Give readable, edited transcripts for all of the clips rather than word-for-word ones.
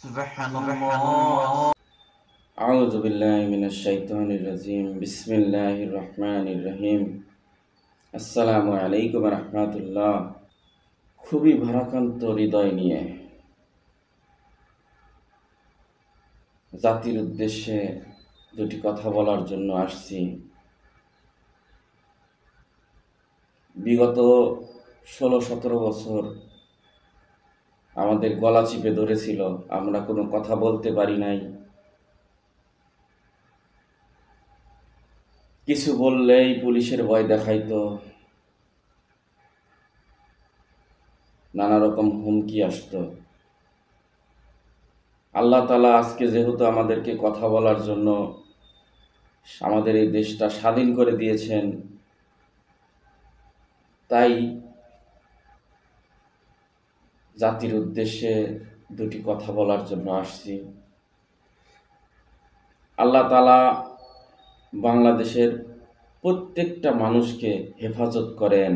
سبحان الله. أعوذ بالله من الشيطان الرجيم بسم الله الرحمن الرحيم আসসালামু আলাইকুম রহমতুল্লাহ। খুবই ভারাক্রান্ত হৃদয় নিয়ে জাতির উদ্দেশ্যে দুটি কথা বলার জন্য আসছি। বিগত 16-17 বছর আমাদের গলা চিপে ধরেছিল, আমরা কোনো কথা বলতে পারি নাই। কিছু বললেই পুলিশের ভয় দেখাইতো, নানা রকম হুমকি আসতো। আল্লাহ তাআলা আজকে যেহেতু আমাদেরকে কথা বলার জন্য আমাদের এই দেশটা স্বাধীন করে দিয়েছেন, তাই জাতির উদ্দেশ্যে দুটি কথা বলার জন্য আসছি। আল্লাহ তাআলা বাংলাদেশের প্রত্যেকটা মানুষকে হেফাজত করেন।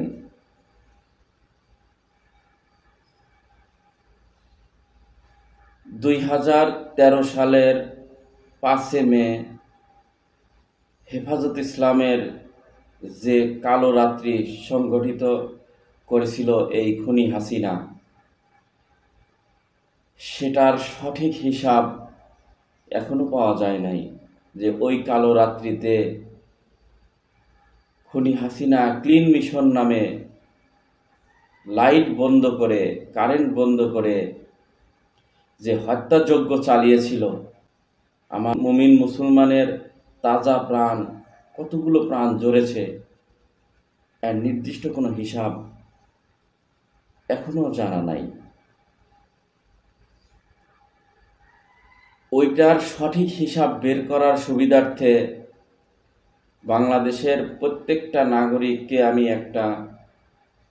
2013 সালের 5 মে হেফাজত ইসলামের যে কালো রাত্রি সংগঠিত করেছিল এই খুনি হাসিনা, সেটার সঠিক হিসাব এখনো পাওয়া যায় নাই। যে ওই কালো রাত্রিতে খুনি হাসিনা ক্লিন মিশন নামে লাইট বন্ধ করে, কারেন্ট বন্ধ করে যে হত্যাযজ্ঞ চালিয়েছিল, আমার মুমিন মুসলমানের তাজা প্রাণ, কতগুলো প্রাণ ঝরেছে, এর নির্দিষ্ট কোনো হিসাব এখনো জানা নাই। ওইটার সঠিক হিসাব বের করার সুবিধার্থে বাংলাদেশের প্রত্যেকটা নাগরিককে আমি একটা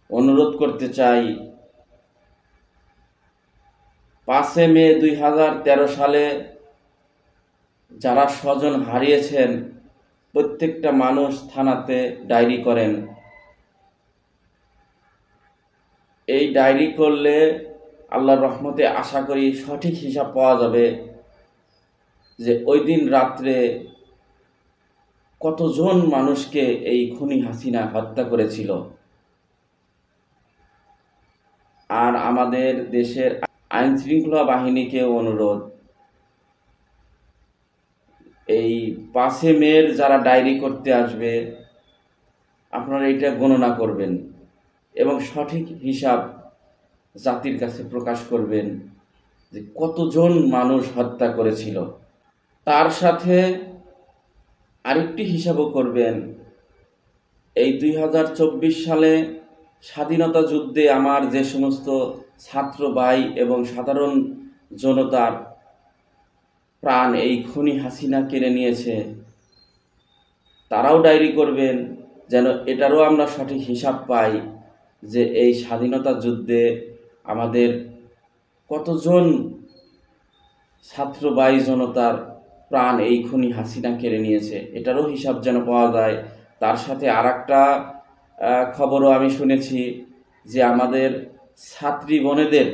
অনুরোধ করতে চাই। 5 মে 2013 সালে যারা স্বজন হারিয়েছেন, প্রত্যেকটা মানুষ থানাতে ডায়েরি করেন। এই ডায়েরি করলে আল্লাহর রহমতে আশা করি সঠিক হিসাব পাওয়া যাবে যে ওই দিন রাত্রে কতজন মানুষকে এই খুনি হাসিনা হত্যা করেছিল। আর আমাদের দেশের আইন শৃঙ্খলা বাহিনীকে অনুরোধ, এই 5 মের যারা ডায়েরি করতে আসবে, আপনারা এটা গণনা করবেন এবং সঠিক হিসাব জাতির কাছে প্রকাশ করবেন যে কতজন মানুষ হত্যা করেছিল। তার সাথে আরেকটি হিসাবও করবেন, এই 2024 সালে স্বাধীনতা যুদ্ধে আমার যে সমস্ত ছাত্র ভাই এবং সাধারণ জনতার প্রাণ এই খুনি হাসিনা কেড়ে নিয়েছে, তারাও ডায়েরি করবেন, যেন এটারও আমরা সঠিক হিসাব পাই যে এই স্বাধীনতা যুদ্ধে আমাদের কতজন ছাত্র ভাই জনতার প্রাণ এই খুনি হাসিনা কেড়ে নিয়েছে, এটারও হিসাব যেন পাওয়া যায়। তার সাথে আরেকটা খবরও আমি শুনেছি যে আমাদের ছাত্রী বোনেদের,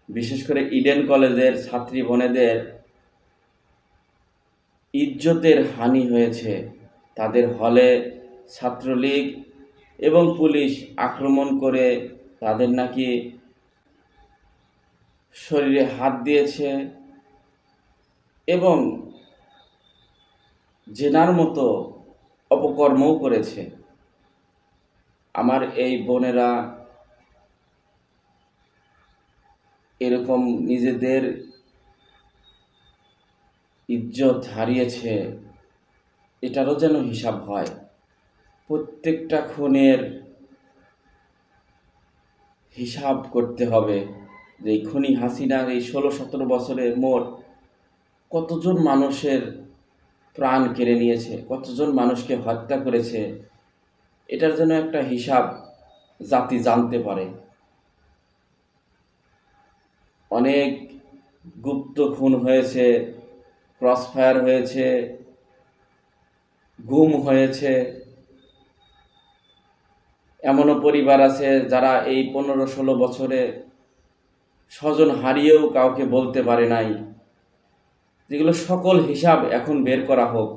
বিশেষ করে ইডেন কলেজের ছাত্রী বোনেদের ইজ্জতের হানি হয়েছে। তাদের হলে ছাত্রলীগ এবং পুলিশ আক্রমণ করে তাদের নাকি শরীরে হাত দিয়েছে এবং জেনার মতো অপকর্মও করেছে। আমার এই বোনেরা এরকম নিজেদের ইজ্জত হারিয়েছে, এটারও যেন হিসাব হয়। প্রত্যেকটা খুনের হিসাব করতে হবে যে এই খুনি হাসিনার এই 16-17 বছরে মোট কতজন মানুষের প্রাণ কেড়ে নিয়েছে, কতজন মানুষকে হত্যা করেছে, এটার জন্য একটা হিসাব জাতি জানতে পারে। অনেক গুপ্ত খুন হয়েছে, ক্রসফায়ার হয়েছে, গুম হয়েছে। এমনও পরিবার আছে যারা এই 15-16 বছরে স্বজন হারিয়েও কাউকে বলতে পারে নাই যেগুলো সকল হিসাব এখন বের করা হোক,